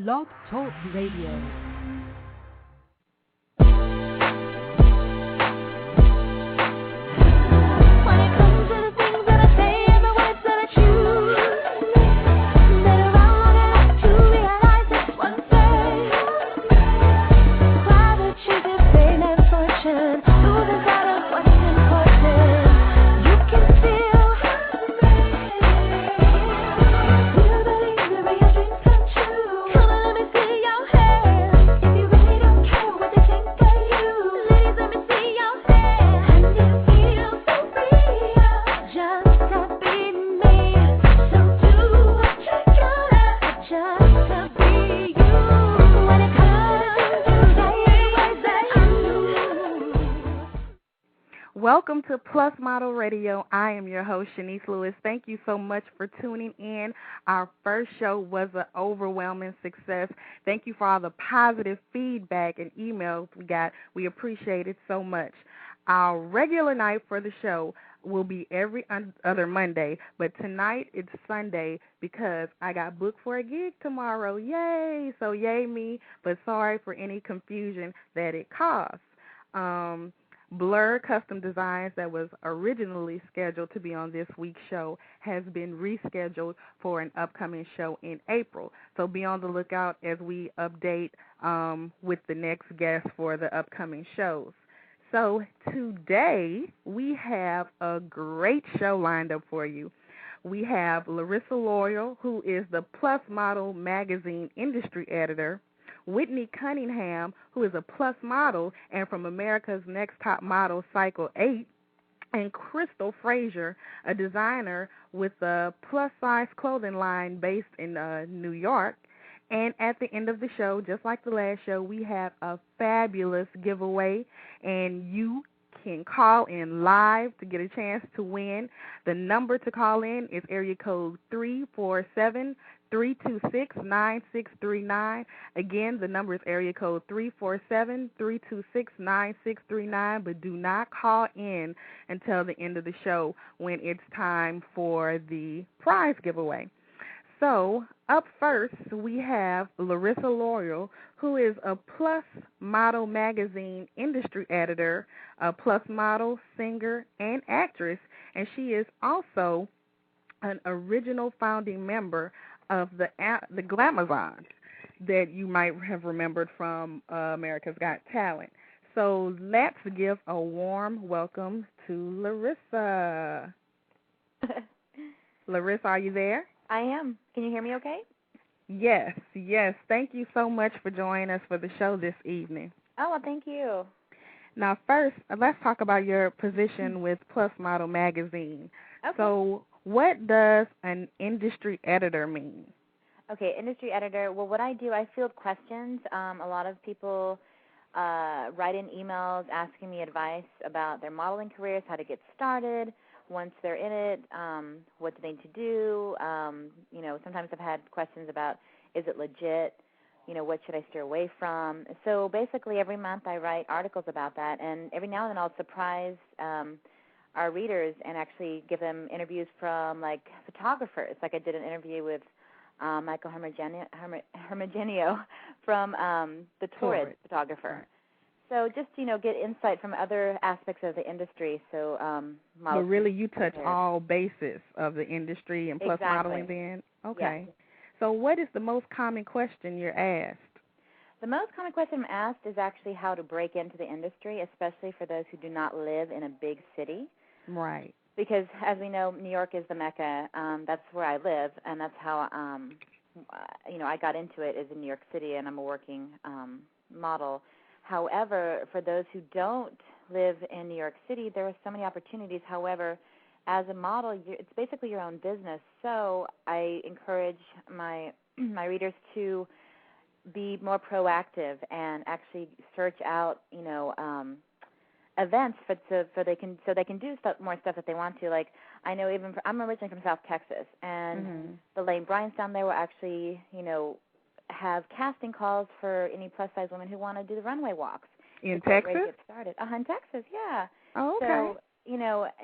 Blog Talk Radio. Welcome to Plus Model Radio. I am your host, Shanice Lewis. Thank you so much for tuning in. Our first show was an overwhelming success. Thank you for all the positive feedback and emails we got. We appreciate it so much. Our regular night for the show will be every other Monday, but tonight it's Sunday because I got booked for a gig tomorrow. Yay! So yay me, but sorry for any confusion that it caused. Blur Custom Designs, that was originally scheduled to be on this week's show, has been rescheduled for an upcoming show in April. So be on the lookout as we update with the next guest for the upcoming shows. So today we have a great show lined up for you. We have Larissa Laurel, who is the Plus Model magazine industry editor, Whitney Cunningham, who is a Plus model and from America's Next Top Model Cycle 8, and Qristyl Frazier, a designer with a plus-size clothing line based in New York. And at the end of the show, just like the last show, we have a fabulous giveaway, and you can call in live to get a chance to win. The number to call in is area code 347-326-9639. Again, the number is area code 347-326-9639, but do not call in until the end of the show when it's time for the prize giveaway. So, up first, we have Larissa Laurel, who is a Plus Model magazine industry editor, a Plus Model, singer, and actress, and she is also an original founding member of the Glamazons that you might have remembered from America's Got Talent. So let's give a warm welcome to Larissa. Larissa, are you there? I am. Can you hear me okay? Yes. Thank you so much for joining us for the show this evening. Oh, well, thank you. Now, first, let's talk about your position with Plus Model magazine. Okay. So what does an industry editor mean? Okay, industry editor. Well, what I do, I field questions. A lot of people write in emails asking me advice about their modeling careers, how to get started. Once they're in it, what do they need to do? Sometimes I've had questions about, is it legit? What should I steer away from? So basically every month I write articles about that, and every now and then I'll surprise our readers and actually give them interviews from, like, photographers. Like I did an interview with Michael Hermogenio from the Torrid photographer. Right. So just, get insight from other aspects of the industry. So But really you touch all bases of the industry and Plus Exactly. Modeling then? Okay. Yes. So what is the most common question you're asked? The most common question I'm asked is actually how to break into the industry, especially for those who do not live in a big city. Right. Because, as we know, New York is the mecca. That's where I live, and that's how, I got into it, is in New York City, and I'm a working model. However, for those who don't live in New York City, there are so many opportunities. However, as a model, it's basically your own business. So I encourage my readers to be more proactive and actually search out, events so they can do more stuff that they want to. Like, I know I'm originally from South Texas, and the Lane Bryants down there will actually, have casting calls for any plus-size women who want to do the runway walks. In Texas? Ready to get started. In Texas, yeah. Oh, okay. So,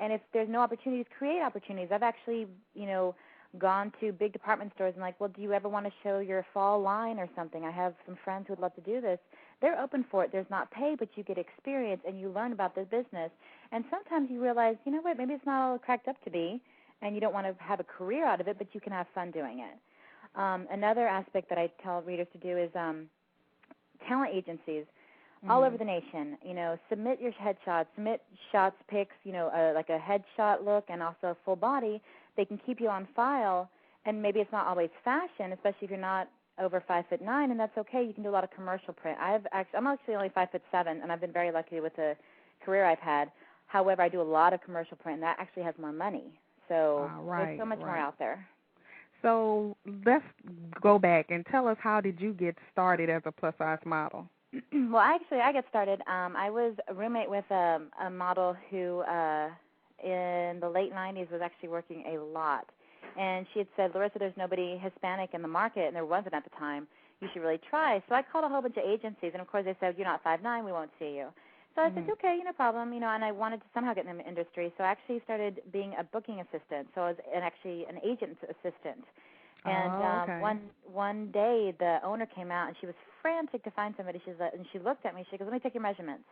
and if there's no opportunities, create opportunities. I've actually, gone to big department stores and like, well, do you ever want to show your fall line or something? I have some friends who would love to do this. They're open for it. There's not pay, but you get experience and you learn about the business. And sometimes you realize, you know what, maybe it's not all cracked up to be, and you don't want to have a career out of it, but you can have fun doing it. Another aspect that I tell readers to do is talent agencies all over the nation. You know, submit your headshots, submit shots, pics, you know, like a headshot look and also a full body. They can keep you on file, and maybe it's not always fashion, especially if you're not over 5'9", and that's okay. You can do a lot of commercial print. I'm actually only 5'7", and I've been very lucky with the career I've had. However, I do a lot of commercial print, and that actually has more money. So there's so much more out there. So let's go back and tell us, how did you get started as a plus-size model? Well, actually, I got started. I was a roommate with a model who in the late 90s was actually working a lot. And she had said, Larissa, there's nobody Hispanic in the market, and there wasn't at the time. You should really try. So I called a whole bunch of agencies, and, of course, they said, you're not 5'9", we won't see you. So I said, okay, no problem, you know, and I wanted to somehow get in the industry. So I actually started being a booking assistant. So I was actually an agent's assistant. And one day the owner came out, and she was frantic to find somebody. And she looked at me. She goes, let me take your measurements.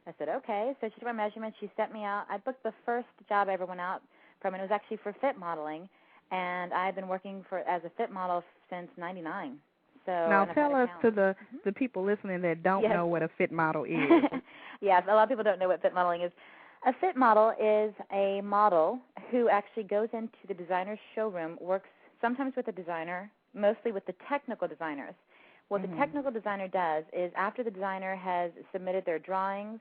I said, okay. So she took my measurements. She sent me out. I booked the first job I ever went out from, and it was actually for fit modeling. And I've been working as a fit model since '99. So now tell us, to the people listening that don't know what a fit model is. Yes, a lot of people don't know what fit modeling is. A fit model is a model who actually goes into the designer's showroom, works sometimes with the designer, mostly with the technical designers. What the technical designer does is, after the designer has submitted their drawings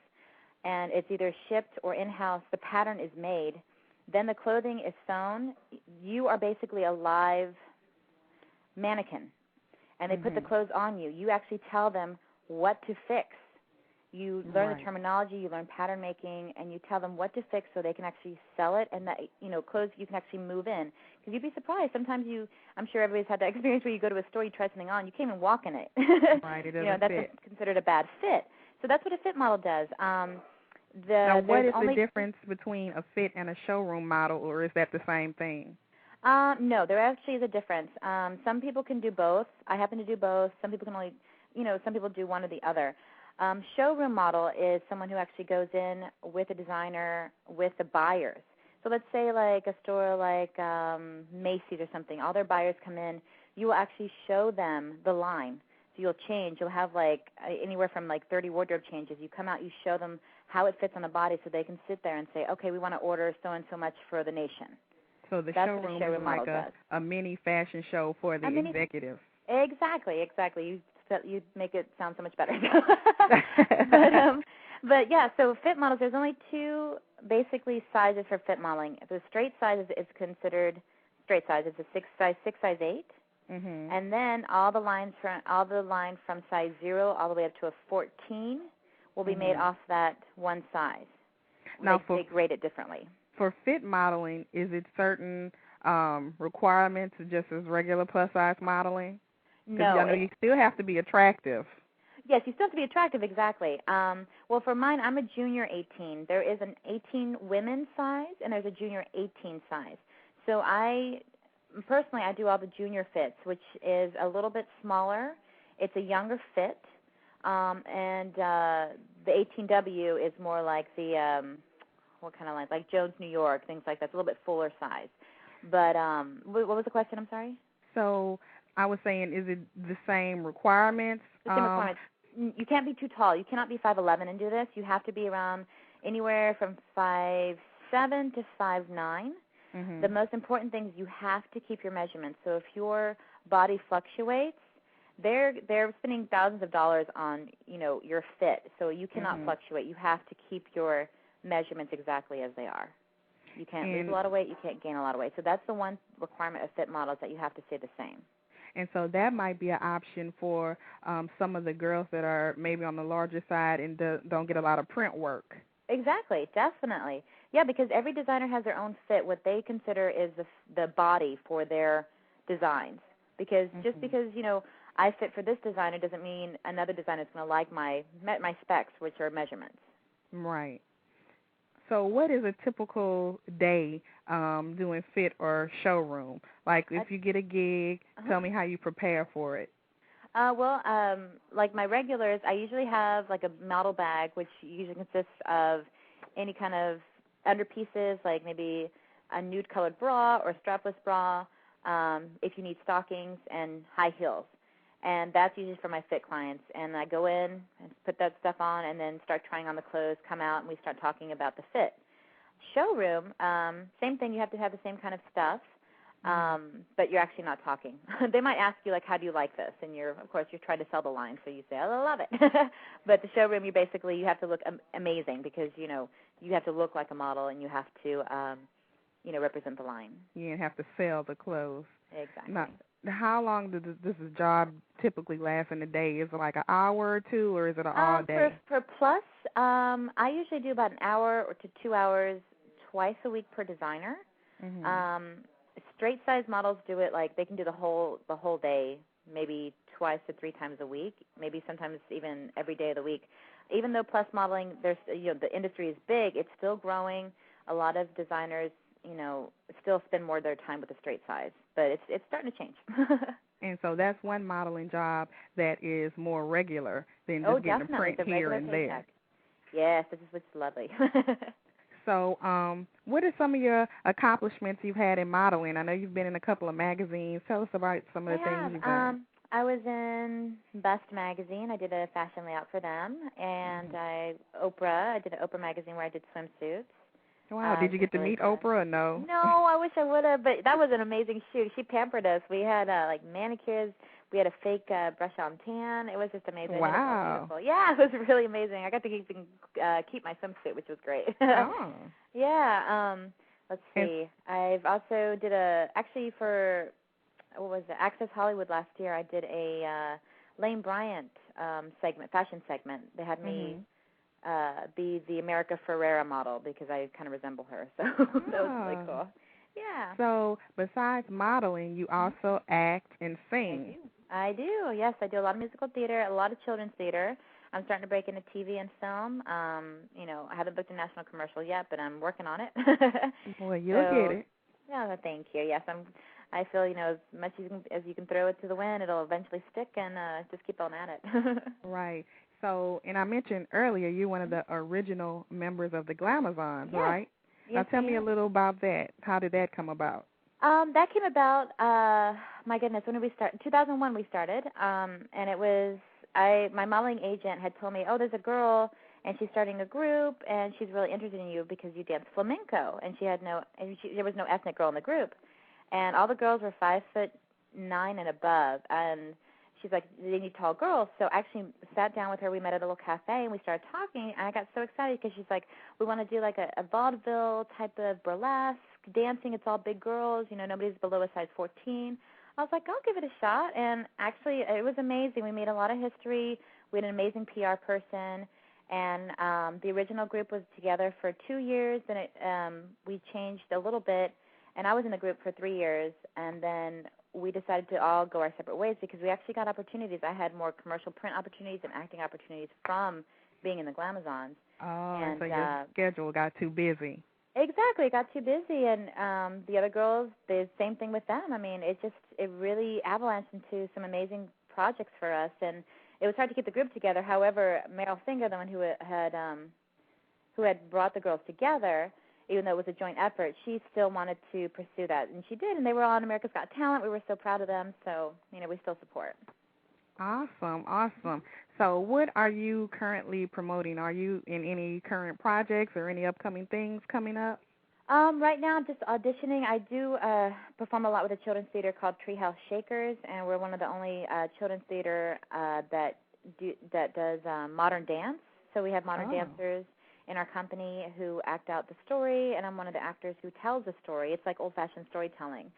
and it's either shipped or in-house, the pattern is made, then the clothing is sewn. You are basically a live mannequin, and they put the clothes on you. You actually tell them what to fix. You learn the terminology, you learn pattern making, and you tell them what to fix so they can actually sell it, and that, you know, clothes you can actually move in. Because you'd be surprised. Sometimes I'm sure everybody's had that experience where you go to a store, you try something on, you can't even walk in it. Right, it doesn't you know, that's fit. considered a bad fit. So that's what a fit model does. Now, what is the difference between a fit and a showroom model, or is that the same thing? No, there actually is a difference. Some people can do both. I happen to do both. Some people can only, you know, some people do one or the other. Showroom model is someone who actually goes in with a designer, with the buyers. So let's say like a store like Macy's or something. All their buyers come in. You will actually show them the line. So you'll change. You'll have like anywhere from like 30 wardrobe changes. You come out, you show them how it fits on the body, so they can sit there and say, okay, we want to order so and so much for the nation. So the showroom is like a mini fashion show for the executive. Exactly. You make it sound so much better. But yeah, so fit models, there's only two basically sizes for fit modeling. The straight size is considered straight size. It's a 6 size 8. And then all the line from size 0 all the way up to a 14 will be made off that one size. Now they grade it differently. For fit modeling, is it certain requirements just as regular plus-size modeling? No. I know you still have to be attractive. Yes, you still have to be attractive, exactly. Well, for mine, I'm a junior 18. There is an 18 women's size, and there's a junior 18 size. So personally, I do all the junior fits, which is a little bit smaller. It's a younger fit. And the 18W is more like the, what kind of line? Like Jones, New York, things like that. It's a little bit fuller size. But what was the question? I'm sorry? So I was saying, is it the same requirements? The same requirements. You can't be too tall. You cannot be 5'11" and do this. You have to be around anywhere from 5'7" to 5'9". The most important thing is you have to keep your measurements. So if your body fluctuates, they're spending thousands of dollars on, you know, your fit. So you cannot fluctuate. You have to keep your measurements exactly as they are. You can't lose a lot of weight. You can't gain a lot of weight. So that's the one requirement of fit models, that you have to stay the same. And so that might be an option for some of the girls that are maybe on the larger side and don't get a lot of print work. Exactly, definitely. Yeah, because every designer has their own fit, what they consider is the body for their designs. Because just because, you know, I fit for this designer doesn't mean another designer is going to like my specs, which are measurements. Right. So what is a typical day doing fit or showroom? Like if you get a gig, tell me how you prepare for it. Like my regulars, I usually have like a model bag, which usually consists of any kind of underpieces, like maybe a nude-colored bra or strapless bra, if you need stockings, and high heels. And that's usually for my fit clients. And I go in and put that stuff on and then start trying on the clothes, come out, and we start talking about the fit. Showroom, same thing. You have to have the same kind of stuff, but you're actually not talking. They might ask you, like, how do you like this? And of course, you're trying to sell the line, so you say, I love it. But the showroom, you have to look amazing because, you have to look like a model and you have to, represent the line. You have to sell the clothes. Exactly. Now, how long does this job typically last in a day? Is it like an hour or two, or is it an all day? For plus, I usually do about an hour or to 2 hours twice a week per designer. Straight size models do it like they can do the whole day, maybe twice to 3 times a week, maybe sometimes even every day of the week. Even though plus modeling, the industry is big, it's still growing. A lot of designers, still spend more of their time with the straight size, but it's starting to change. And so that's one modeling job that is more regular than just getting a print here and there. Yes, which is lovely. So, what are some of your accomplishments you've had in modeling? I know you've been in a couple of magazines. Tell us about some of the things you've done. I was in Bust magazine. I did a fashion layout for them, and I did an Oprah magazine where I did swimsuits. Wow, did you get to meet Oprah or no? No, I wish I would have, but that was an amazing shoot. She pampered us. We had like manicures. We had a fake brush-on tan. It was just amazing. Wow. It was yeah, it was really amazing. I got to keep my swimsuit, which was great. Oh. Yeah. Let's see. I've also did for Access Hollywood last year. I did a Lane Bryant fashion segment. They had me be the America Ferrera model because I kind of resemble her. So that was really cool. Yeah. So besides modeling, you also act and sing. I do. Yes, I do a lot of musical theater, a lot of children's theater. I'm starting to break into TV and film. I haven't booked a national commercial yet, but I'm working on it. Well, you'll get it. Yeah, thank you. Yes, I feel as much as you can throw it to the wind, it'll eventually stick, and just keep on at it. Right. So, and I mentioned earlier, you're one of the original members of the Glamazons, right? Now, tell me a little about that. How did that come about? That came about, my goodness, when did we start? 2001 we started, and it was, my modeling agent had told me, oh, there's a girl, and she's starting a group, and she's really interested in you because you dance flamenco, and there was no ethnic girl in the group, and all the girls were 5'9" and above, and she's like, they need tall girls. So I actually sat down with her. We met at a little cafe, and we started talking, and I got so excited because she's like, we want to do like a vaudeville type of burlesque dancing. It's all big girls. Nobody's below a size 14. I was like, I'll give it a shot, and actually it was amazing. We made a lot of history. We had an amazing PR person, and the original group was together for 2 years. Then we changed a little bit, and I was in the group for 3 years, and then we decided to all go our separate ways because we actually got opportunities. I had more commercial print opportunities and acting opportunities from being in the Glamazons. Oh, and so your schedule got too busy. Exactly, it got too busy, and the other girls, the same thing with them. I mean, it really avalanched into some amazing projects for us, and it was hard to keep the group together. However, Meryl Finger, the one who had brought the girls together, even though it was a joint effort, she still wanted to pursue that, and she did, and they were on America's Got Talent. We were so proud of them, so, we still support. Awesome. So what are you currently promoting? Are you in any current projects or any upcoming things coming up? Right now I'm just auditioning. I do perform a lot with a children's theater called Treehouse Shakers, and we're one of the only children's theater that does modern dance. So we have modern dancers in our company who act out the story, and I'm one of the actors who tells the story. It's like old-fashioned storytelling.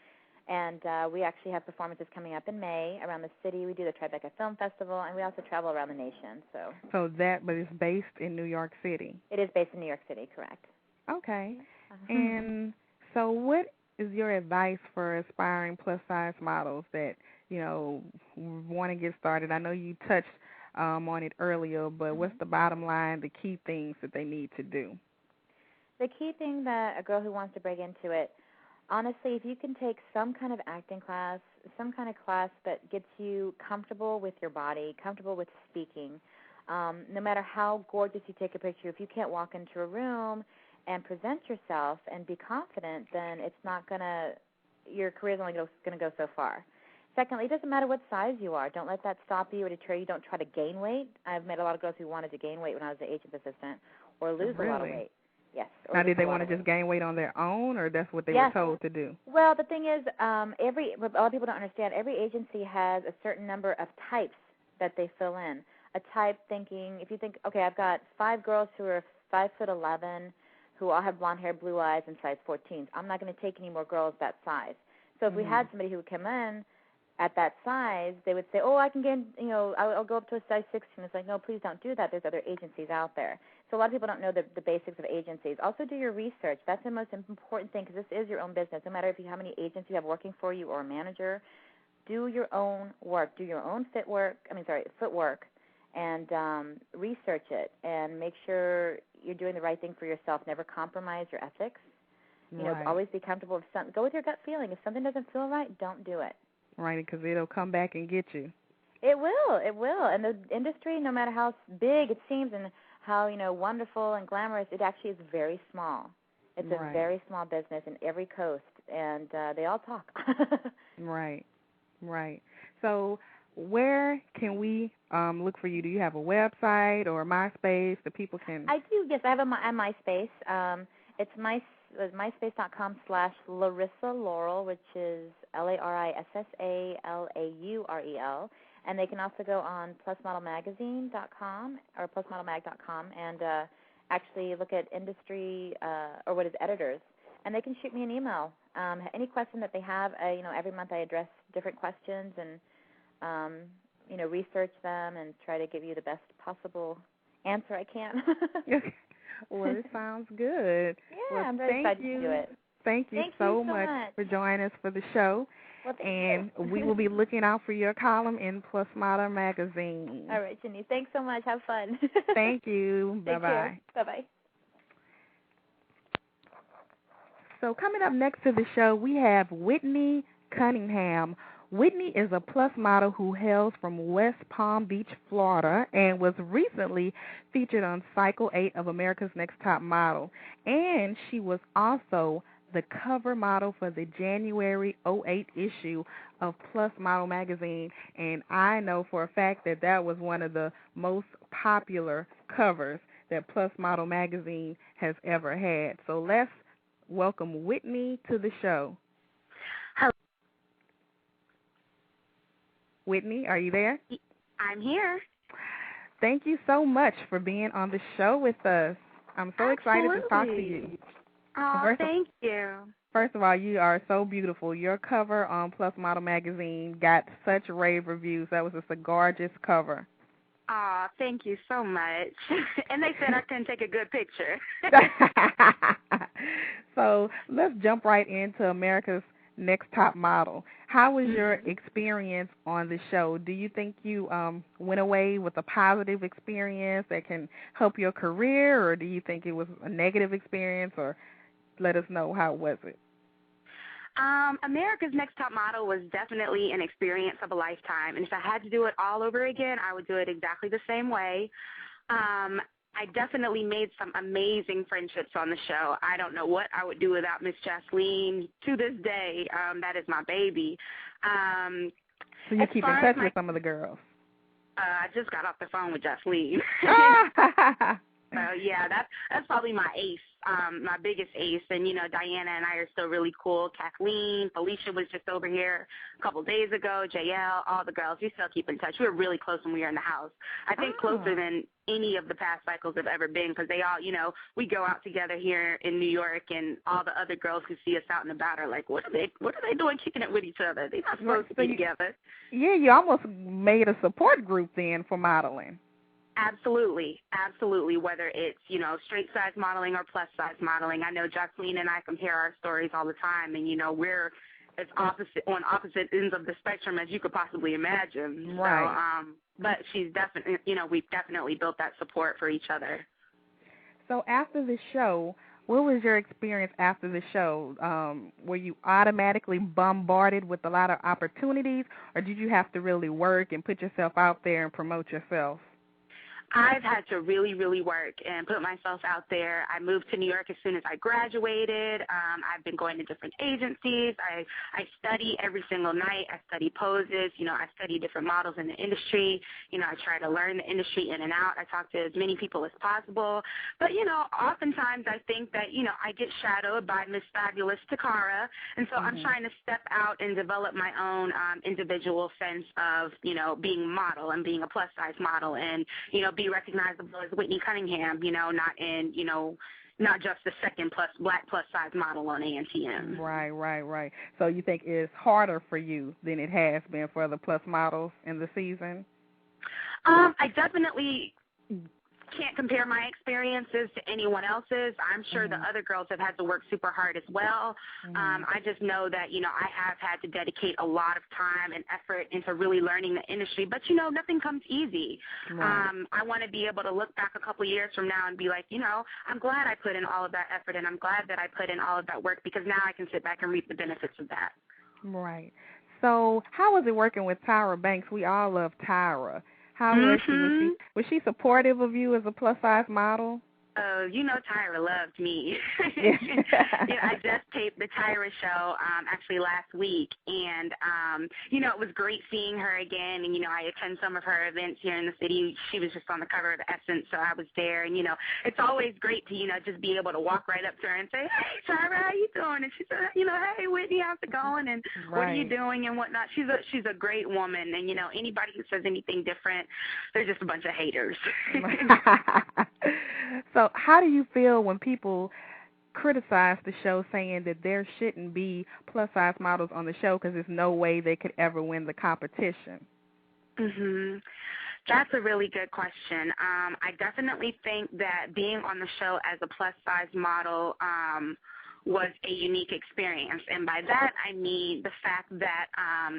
And we actually have performances coming up in May around the city. We do the Tribeca Film Festival, and we also travel around the nation. But it's based in New York City? It is based in New York City, correct. Okay. And so what is your advice for aspiring plus-size models that, want to get started? I know you touched on it earlier, but what's the bottom line, the key things that they need to do? The key thing that a girl who wants to break into it, honestly, if you can take some kind of acting class, some kind of class that gets you comfortable with your body, comfortable with speaking, no matter how gorgeous you take a picture, if you can't walk into a room and present yourself and be confident, then it's not going to, your career's only going to go so far. Secondly, it doesn't matter what size you are. Don't let that stop you or deter you. Don't try to gain weight. I've met a lot of girls who wanted to gain weight when I was the agent's assistant or lose a lot of weight. Yes. Now, did they want to just gain weight on their own, or that's what they were told to do? Well, the thing is, a lot of people don't understand, every agency has a certain number of types that they fill in. A type thinking, if you think, okay, I've got 5 girls who are 5'11", who all have blonde hair, blue eyes, and size 14s. I'm not going to take any more girls that size. So if we had somebody who would come in at that size, they would say, oh, I can gain, I'll go up to a size 16. It's like, no, please don't do that. There's other agencies out there. So a lot of people don't know the basics of agencies. Also do your research. That's the most important thing, because this is your own business. No matter how many agents you have working for you or a manager, do your own work. Do your own footwork, and research it and make sure you're doing the right thing for yourself. Never compromise your ethics. Always be comfortable with something. Go with your gut feeling. If something doesn't feel right, don't do it. Right, because it'll come back and get you. It will. And the industry, no matter how big it seems and how, wonderful and glamorous, it actually is very small. It's a very small business in every coast, and they all talk. Right. So where can we look for you? Do you have a website or a MySpace that people can? I do, yes. I have a MySpace. It's myspace.com/Larissa Laurel, which is LarissalaUrel. And they can also go on plusmodelmagazine.com or plusmodelmag.com and actually look at industry or what is editors. And they can shoot me an email. Any question that they have, every month I address different questions and, research them and try to give you the best possible answer I can. Well, it sounds good. Yeah, I'm very excited to do it. Thank you so much for joining us for the show. Well, and we will be looking out for your column in Plus Model Magazine. All right, Jenny. Thanks so much. Have fun. Thank you. Bye-bye. Bye-bye. So coming up next to the show, we have Whitney Cunningham. Whitney is a plus model who hails from West Palm Beach, Florida, and was recently featured on Cycle 8 of America's Next Top Model. And she was also the cover model for the January 2008 issue of Plus Model Magazine. And I know for a fact that that was one of the most popular covers that Plus Model Magazine has ever had. So let's welcome Whitney to the show. Whitney, are you there? I'm here. Thank you so much for being on the show with us. I'm so excited to talk to you. Oh, thank you. First of all, you are so beautiful. Your cover on Plus Model Magazine got such rave reviews. That was just a gorgeous cover. Oh, thank you so much. And they said I couldn't take a good picture. So let's jump right into America's Next Top Model. How was your experience on the show? Do you think you went away with a positive experience that can help your career, or do you think it was a negative experience, or let us know how was it? America's Next Top Model was definitely an experience of a lifetime, and if I had to do it all over again, I would do it exactly the same way. I definitely made some amazing friendships on the show. I don't know what I would do without Miss Jasleen. To this day, that is my baby. So you keep in touch with some of the girls? I just got off the phone with Jasleen. So, yeah, that's probably my ace, my biggest ace. And, Diana and I are still really cool. Kathleen, Felicia was just over here a couple days ago, JL, all the girls. We still keep in touch. We were really close when we were in the house. I think closer than any of the past cycles have ever been, because they all, we go out together here in New York, and all the other girls who see us out and about are like, what are they doing kicking it with each other? They're not supposed to be together. Yeah, you almost made a support group then for modeling. Absolutely, absolutely, whether it's, straight size modeling or plus size modeling. I know Jasleen and I compare our stories all the time, and, we're as on opposite ends of the spectrum as you could possibly imagine. Right. So, but she's definitely, we've definitely built that support for each other. So after the show, what was your experience after the show? Were you automatically bombarded with a lot of opportunities, or did you have to really work and put yourself out there and promote yourself? I've had to really, really work and put myself out there. I moved to New York as soon as I graduated. I've been going to different agencies. I study every single night. I study poses. I study different models in the industry. I try to learn the industry in and out. I talk to as many people as possible. But, oftentimes I think that, I get shadowed by Miss Fabulous Takara, and so I'm trying to step out and develop my own individual sense of, being a model and being a plus-size model and, be recognizable as Whitney Cunningham, not just the second black plus-size model on ANTM. Right. So you think it's harder for you than it has been for the plus models in the season? I definitely can't compare my experiences to anyone else's. I'm sure the other girls have had to work super hard as well. I just know that, I have had to dedicate a lot of time and effort into really learning the industry. But, nothing comes easy. Right. I want to be able to look back a couple of years from now and be like, I'm glad I put in all of that effort, and I'm glad that I put in all of that work, because now I can sit back and reap the benefits of that. Right. So how was it working with Tyra Banks? We all love Tyra. How was she? Was she supportive of you as a plus-size model? Oh, Tyra loved me. I just taped the Tyra show actually last week, and, it was great seeing her again, and, I attend some of her events here in the city. She was just on the cover of Essence, so I was there, and, it's always great to, just be able to walk right up to her and say, hey, Tyra, how you doing? And she said, hey, Whitney, how's it going, and what are you doing and whatnot. She's a great woman, and, anybody who says anything different, they're just a bunch of haters. So how do you feel when people criticize the show, saying that there shouldn't be plus-size models on the show because there's no way they could ever win the competition? That's a really good question. I definitely think that being on the show as a plus-size model was a unique experience. And by that, I mean the fact that,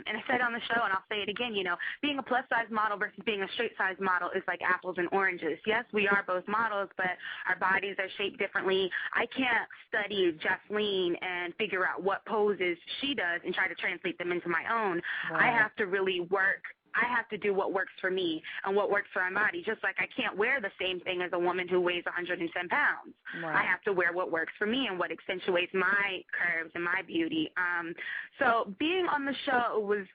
and I said on the show, and I'll say it again, being a plus-size model versus being a straight-size model is like apples and oranges. Yes, we are both models, but our bodies are shaped differently. I can't study Jocelyn and figure out what poses she does and try to translate them into my own. Right. I have to really work. I have to do what works for me and what works for my body. Just like I can't wear the same thing as a woman who weighs 110 pounds. Right. I have to wear what works for me and what accentuates my curves and my beauty. So being on the show was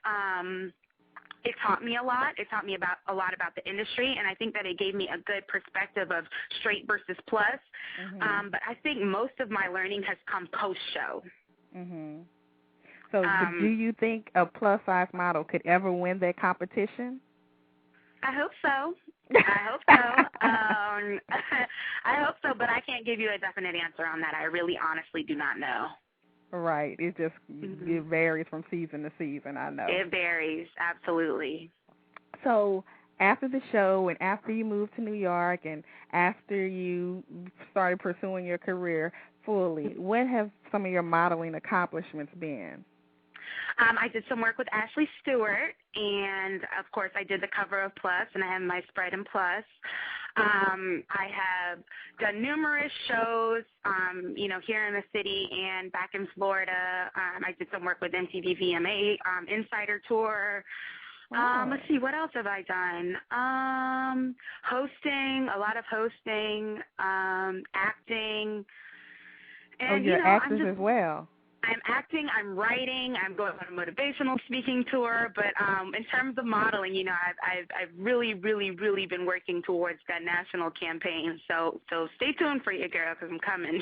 it taught me a lot. It taught me a lot about the industry, and I think that it gave me a good perspective of straight versus plus. But I think most of my learning has come post-show. So do you think a plus-size model could ever win that competition? I hope so. I hope so, but I can't give you a definite answer on that. I really honestly do not know. Right. It just it varies from season to season, I know. It varies, absolutely. So after the show and after you moved to New York and after you started pursuing your career fully, what have some of your modeling accomplishments been? I did some work with Ashley Stewart, and, of course, I did the cover of Plus, and I have my spread in Plus. I have done numerous shows, here in the city and back in Florida. I did some work with MTV VMA, Insider Tour. Let's see, what else have I done? Hosting, a lot of hosting, acting. And, you're actors as well. I'm acting, I'm writing, I'm going on a motivational speaking tour, but in terms of modeling, I've really, really, really been working towards that national campaign. So stay tuned for your girl, because I'm coming.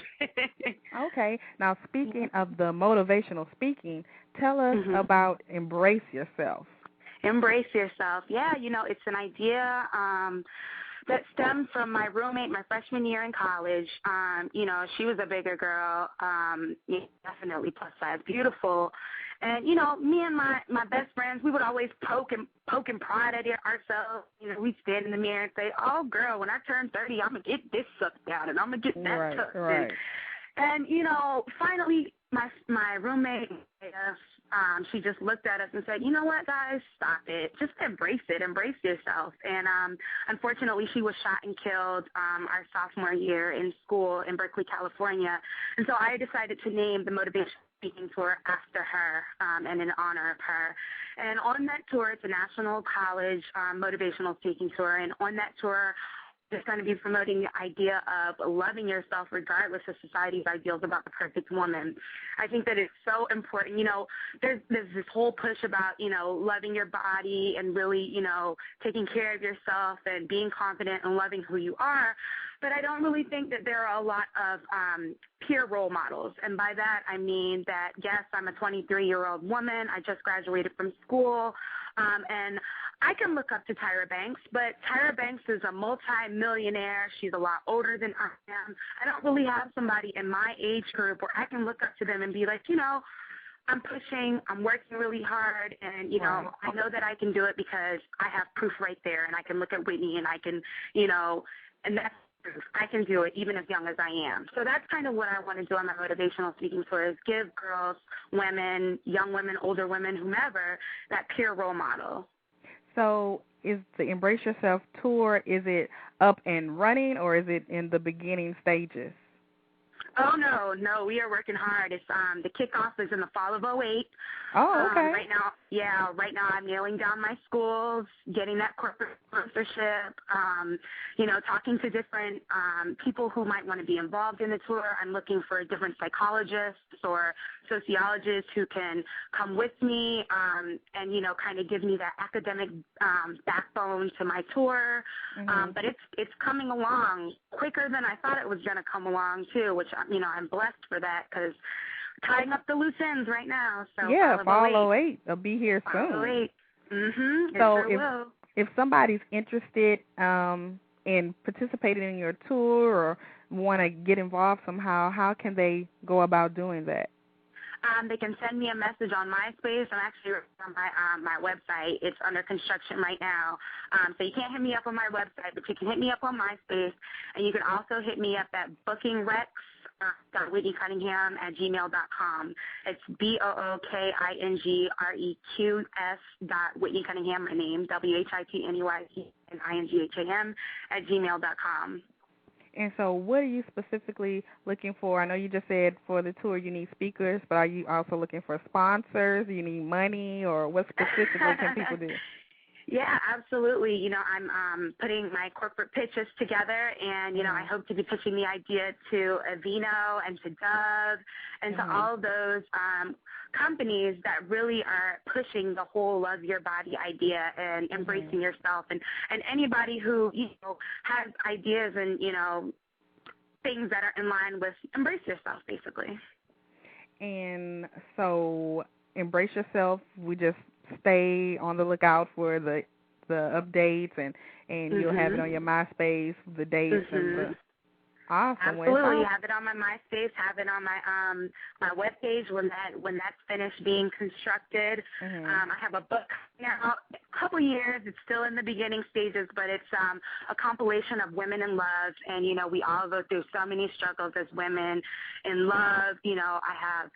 Okay. Now, speaking of the motivational speaking, tell us about Embrace Yourself. Embrace Yourself. Yeah, it's an idea that stemmed from my roommate my freshman year in college. She was a bigger girl, definitely plus size, beautiful. And, me and my best friends, we would always poke and prod at ourselves. We'd stand in the mirror and say, oh, girl, when I turn 30, I'm going to get this sucked down and I'm going to get that tucked in. And, finally, my roommate made us she just looked at us and said, you know what, guys, stop it. Just embrace it. Embrace yourself. And unfortunately, she was shot and killed our sophomore year in school in Berkeley, California. And so I decided to name the Motivation Speaking Tour after her and in honor of her. And on that tour, it's a national college motivational speaking tour. And on that tour, it's going to be promoting the idea of loving yourself regardless of society's ideals about the perfect woman. I think that it's so important. You know, there's this whole push about, you know, loving your body and really, you know, taking care of yourself and being confident and loving who you are. But I don't really think that there are a lot of peer role models. And by that, I mean that, yes, I'm a 23-year-old woman. I just graduated from school. And I can look up to Tyra Banks, but Tyra Banks is a multi-millionaire. She's a lot older than I am. I don't really have somebody in my age group where I can look up to them and be like, you know, I'm pushing, I'm working really hard, and, you know, I know that I can do it because I have proof right there, and I can look at Whitney and I can, you know, and that's proof. I can do it even as young as I am. So that's kind of what I want to do on my motivational speaking tour is give girls, women, young women, older women, whomever, that peer role model. So is the Embrace Yourself tour, is it up and running or is it in the beginning stages? Oh, no, we are working hard. It's the kickoff is in the fall of 2008. Oh, okay. Right now I'm nailing down my schools, getting that corporate sponsorship, you know, talking to different people who might want to be involved in the tour. I'm looking for different psychologists or sociologists who can come with me and, you know, kind of give me that academic backbone to my tour. Mm-hmm. But it's coming along quicker than I thought it was going to come along, too, which, you know, I'm blessed for that because tying up the loose ends right now. So yeah, fall 08. They'll be here soon. Fall 08. Mm-hmm. So if somebody's interested in participating in your tour or want to get involved somehow, how can they go about doing that? They can send me a message on MySpace. I'm actually on my website. It's under construction right now. So you can't hit me up on my website, but you can hit me up on MySpace. And you can also hit me up at bookingrex.whitneycunningham@gmail.com. It's BOOKINGREQS.WhitneyCunningham, my name, WHITNEYCUNNINGHAM@gmail.com. And so what are you specifically looking for? I know you just said for the tour you need speakers, but are you also looking for sponsors? Do you need money, or what specifically can people do? Yeah, absolutely. You know, I'm putting my corporate pitches together, and, you know, I hope to be pitching the idea to Aveeno and to Dove and to all those companies that really are pushing the whole love your body idea and embracing yourself, and anybody who, you know, has ideas and, you know, things that are in line with embrace yourself, basically. And so Embrace Yourself, we just stay on the lookout for the updates, and you'll have it on your MySpace, the dates and the awesome. Absolutely, have it on my MySpace, have it on my webpage when that's finished being constructed. I have a book now, a couple years. It's still in the beginning stages, but it's a compilation of women in love, and you know we all go through so many struggles as women in love. You know, I have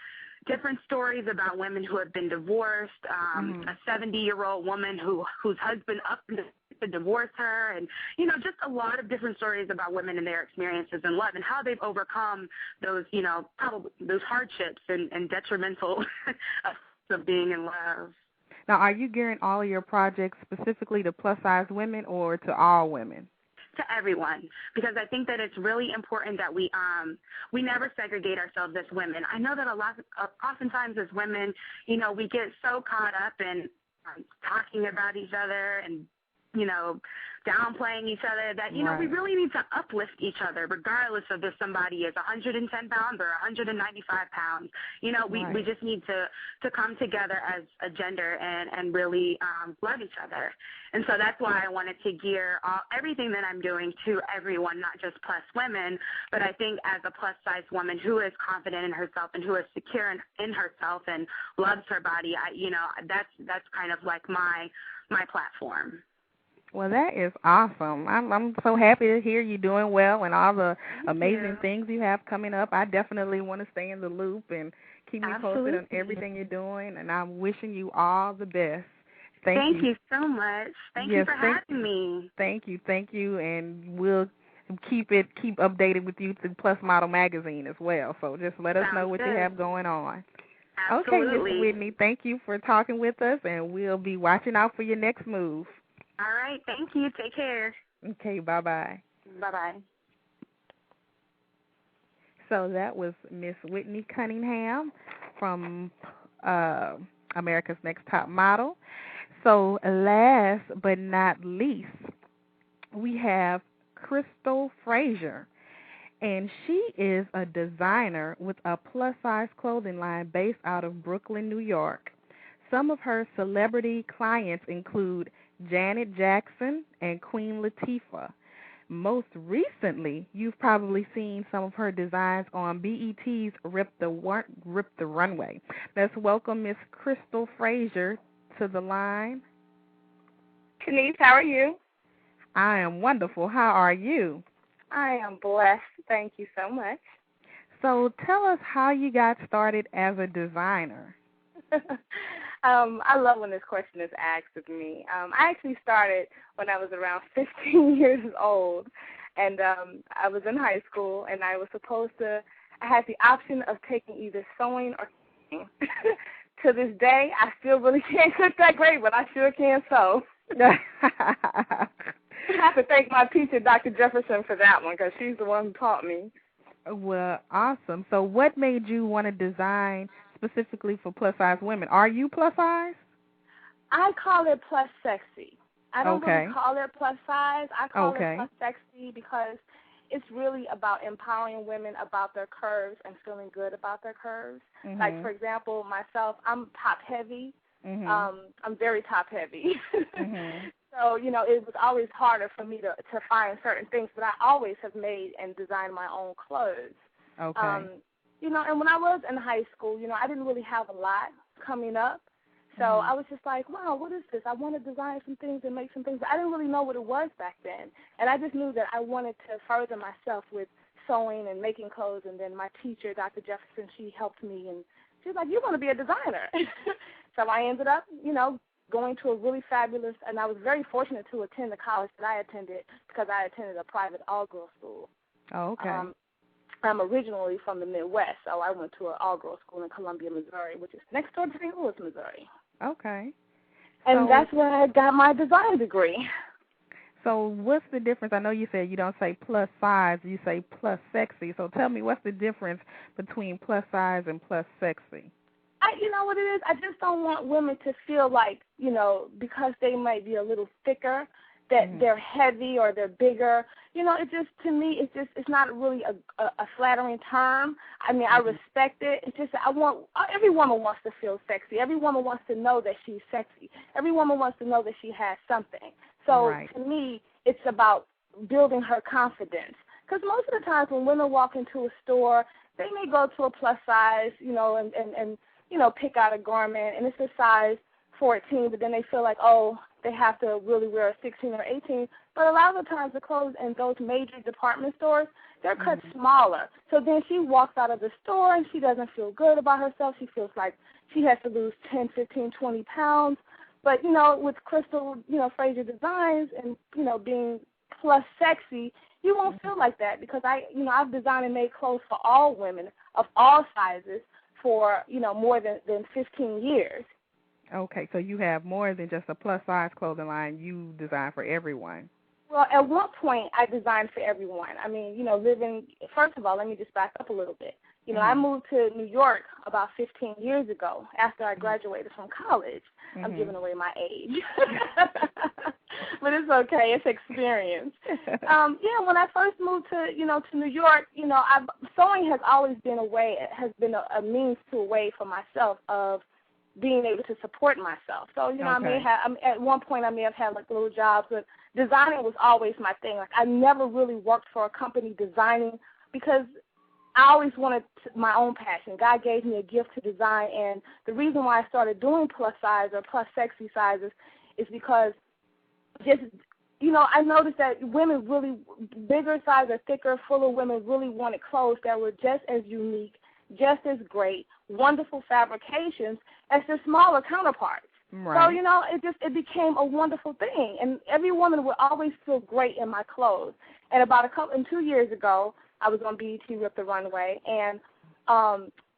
different stories about women who have been divorced, a 70-year-old woman whose husband up to divorce her, and, you know, just a lot of different stories about women and their experiences in love and how they've overcome those, you know, probably those hardships and detrimental of being in love. Now, are you gearing all of your projects specifically to plus-size women or to all women? To everyone, because I think that it's really important that we never segregate ourselves as women. I know that oftentimes as women, you know, we get so caught up in talking about each other and, you know, downplaying each other that, you know, we really need to uplift each other regardless of if somebody is 110 pounds or 195 pounds. You know, we just need to come together as a gender and really love each other. And so that's why I wanted to gear everything that I'm doing to everyone, not just plus women, but I think as a plus-size woman who is confident in herself and who is secure in herself and loves her body, that's kind of like my platform. Well, that is awesome. I'm so happy to hear you doing well and all the amazing things you have coming up. I definitely want to stay in the loop and Keep me Absolutely. posted on everything you're doing, and I'm wishing you all the best. Thank you so much. Thank you for having me. Thank you, and we'll keep updated with you through Plus Model Magazine as well. So just let us know what you have going on. Absolutely. Okay, Miss Whitney, thank you for talking with us, and we'll be watching out for your next move. All right, thank you. Take care. Okay, bye-bye. Bye-bye. So that was Miss Whitney Cunningham from America's Next Top Model. So last but not least, we have Qristyl Frazier, and she is a designer with a plus-size clothing line based out of Brooklyn, New York. Some of her celebrity clients include Janet Jackson and Queen Latifah. Most recently, you've probably seen some of her designs on BET's Rip the Runway. Let's welcome Miss Qristyl Frazier to the line. Shanice, how are you? I am wonderful. How are you? I am blessed. Thank you so much. So tell us how you got started as a designer. I love when this question is asked of me. I actually started when I was around 15 years old, and I was in high school, and I had the option of taking either sewing or cooking. To this day, I still really can't cook that great, but I sure can sew. I have to thank my teacher, Dr. Jefferson, for that one, because she's the one who taught me. Well, awesome. So what made you want to design specifically for plus-size women? Are you plus-size? I call it plus sexy. I don't Okay. really call it plus size. I call Okay. it plus sexy because it's really about empowering women about their curves and feeling good about their curves. Mm-hmm. Like, for example, myself, I'm top-heavy. Mm-hmm. I'm very top-heavy. Mm-hmm. So, you know, it was always harder for me to find certain things, but I always have made and designed my own clothes. Okay. You know, and when I was in high school, you know, I didn't really have a lot coming up. So I was just like, wow, what is this? I want to design some things and make some things. But I didn't really know what it was back then. And I just knew that I wanted to further myself with sewing and making clothes. And then my teacher, Dr. Jefferson, she helped me. And she was like, you want to be a designer. So I ended up, you know, going to a really fabulous, and I was very fortunate to attend the college that I attended because I attended a private all-girls school. Oh, okay. I'm originally from the Midwest, so I went to an all-girls school in Columbia, Missouri, which is next door to St. Louis, Missouri. Okay. And that's where I got my design degree. So what's the difference? I know you said you don't say plus size, you say plus sexy. So tell me, what's the difference between plus size and plus sexy? You know what it is? I just don't want women to feel like, you know, because they might be a little thicker, that they're heavy or they're bigger. You know, it just, to me, it's not really a flattering term. I mean, I respect it. It's just every woman wants to feel sexy. Every woman wants to know that she's sexy. Every woman wants to know that she has something. So to me, it's about building her confidence. Because most of the times when women walk into a store, they may go to a plus size, you know, and you know, pick out a garment, and it's a size 14, but then they feel like, oh, they have to really wear a 16 or 18. But a lot of the times the clothes in those major department stores, they're cut smaller. So then she walks out of the store and she doesn't feel good about herself. She feels like she has to lose 10, 15, 20 pounds. But, you know, with Qristyl, you know, Frazier Designs and, you know, being plus sexy, you won't feel like that because I've designed and made clothes for all women of all sizes for, you know, more than 15 years. Okay, so you have more than just a plus-size clothing line. You design for everyone. Well, at one point, I designed for everyone. I mean, you know, first of all, let me just back up a little bit. You know, I moved to New York about 15 years ago after I graduated from college. I'm giving away my age. But it's okay. It's experience. When I first moved to New York, you know, sewing has always been a means to a way for myself of being able to support myself. So, you know, at one point I may have had like little jobs, but designing was always my thing. Like I never really worked for a company designing because I always wanted my own passion. God gave me a gift to design, and the reason why I started doing plus size or plus sexy sizes is because just, you know, I noticed that women really, bigger size or thicker, fuller women really wanted clothes that were just as unique, just as great, wonderful fabrications as their smaller counterparts. Right. So, you know, it became a wonderful thing. And every woman would always feel great in my clothes. And 2 years ago, I was on BET Rip the Runway, and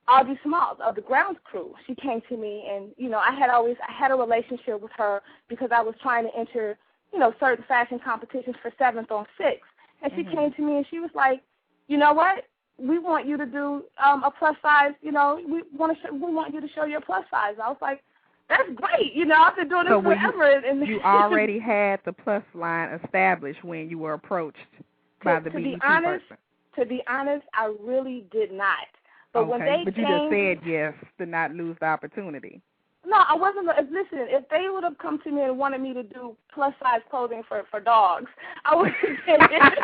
Audrey Smalls of the Grounds Crew, she came to me, and, you know, I had a relationship with her because I was trying to enter, you know, certain fashion competitions for 7th on 6th. And she came to me, and she was like, you know what? We want you to do a plus size, you know, we want you to show your plus size. I was like, that's great. You know, I've been doing this forever. You already had the plus line established when you were approached by the BET person. To be honest, I really did not. But when they but you just said yes to not lose the opportunity. No, I wasn't. Listen, if they would have come to me and wanted me to do plus size clothing for dogs, I would have did it.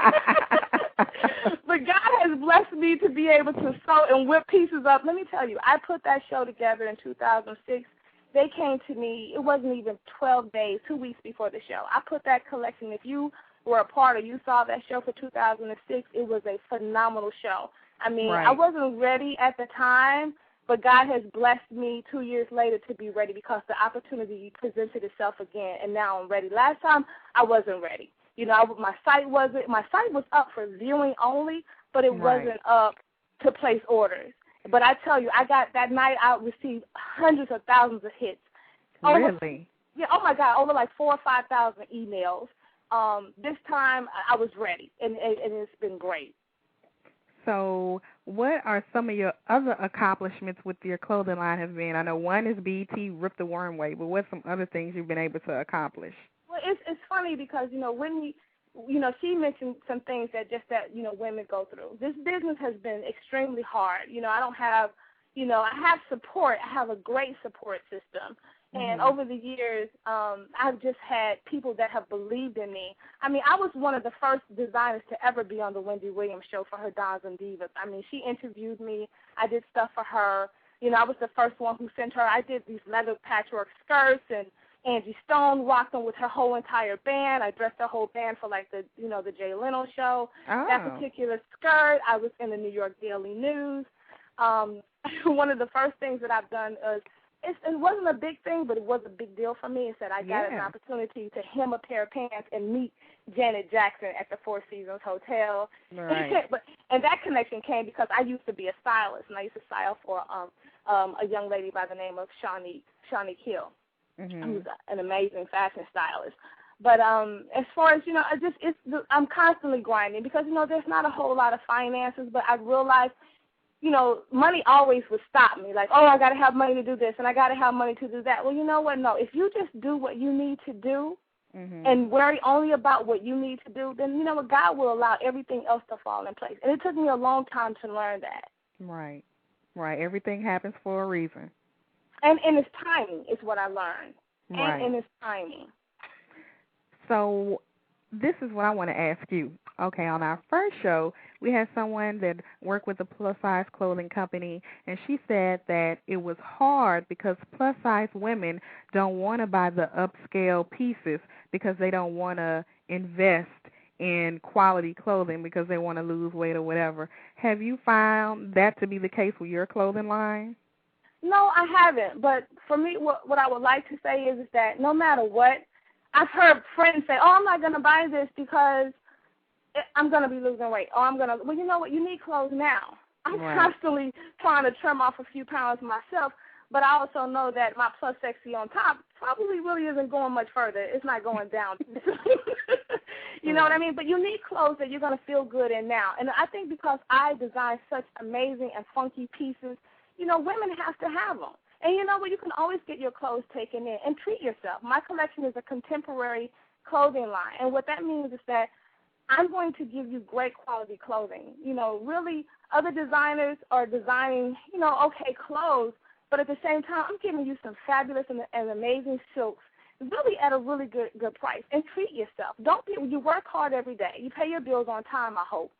But God has blessed me to be able to sew and whip pieces up. Let me tell you, I put that show together in 2006. They came to me, it wasn't even 12 days, 2 weeks before the show. I put that collection. If you were a part of, you saw that show for 2006, it was a phenomenal show. I mean, I wasn't ready at the time, but God has blessed me 2 years later to be ready because the opportunity presented itself again, and now I'm ready. Last time, I wasn't ready. You know, my site was up for viewing only, but it wasn't up to place orders. But I tell you, that night I received hundreds of thousands of hits. Really? Yeah, oh my God, over like 4,000 or 5,000 emails. This time I was ready, and it's been great. So what are some of your other accomplishments with your clothing line have been? I know one is BET Rip the Runway, but what's some other things you've been able to accomplish? Well, it's funny because, you know, Whitney, you know, she mentioned some things that you know, women go through. This business has been extremely hard. You know, I don't have, you know, I have support. I have a great support system. And over the years, I've just had people that have believed in me. I mean, I was one of the first designers to ever be on the Wendy Williams show for her Dons and Divas. I mean, she interviewed me. I did stuff for her. You know, I was the first one who sent her. I did these leather patchwork skirts, and Angie Stone rocked them with her whole entire band. I dressed the whole band for, like, the Jay Leno show. Oh. That particular skirt, I was in the New York Daily News. One of the first things that I've done is, it wasn't a big thing, but it was a big deal for me. Is that I got an opportunity to hem a pair of pants and meet Janet Jackson at the Four Seasons Hotel. Right. And that connection came because I used to be a stylist, and I used to style for a young lady by the name of Shawnee Kill, who's an amazing fashion stylist. But as far as, you know, I'm constantly grinding because, you know, there's not a whole lot of finances, but I realized, you know, money always would stop me. Like, oh, I got to have money to do this, and I got to have money to do that. Well, you know what? No, if you just do what you need to do and worry only about what you need to do, then, you know what, God will allow everything else to fall in place. And it took me a long time to learn that. Right. Everything happens for a reason. And it's timing is what I learned. Right. And it's timing. So this is what I want to ask you. Okay, on our first show, we had someone that worked with a plus-size clothing company, and she said that it was hard because plus-size women don't want to buy the upscale pieces because they don't want to invest in quality clothing because they want to lose weight or whatever. Have you found that to be the case with your clothing line? No, I haven't. But for me, what I would like to say is that no matter what, I've heard friends say, oh, I'm not going to buy this because I'm going to be losing weight. Well, you know what? You need clothes now. I'm constantly trying to trim off a few pounds myself, but I also know that my plus sexy on top probably really isn't going much further. It's not going down. You know what I mean? But you need clothes that you're going to feel good in now. And I think because I design such amazing and funky pieces, you know, women have to have them. And you know what? You can always get your clothes taken in and treat yourself. My collection is a contemporary clothing line. And what that means is that I'm going to give you great quality clothing. You know, really, other designers are designing, you know, okay clothes, but at the same time, I'm giving you some fabulous and amazing silks, really at a really good price. And treat yourself. You work hard every day. You pay your bills on time, I hope.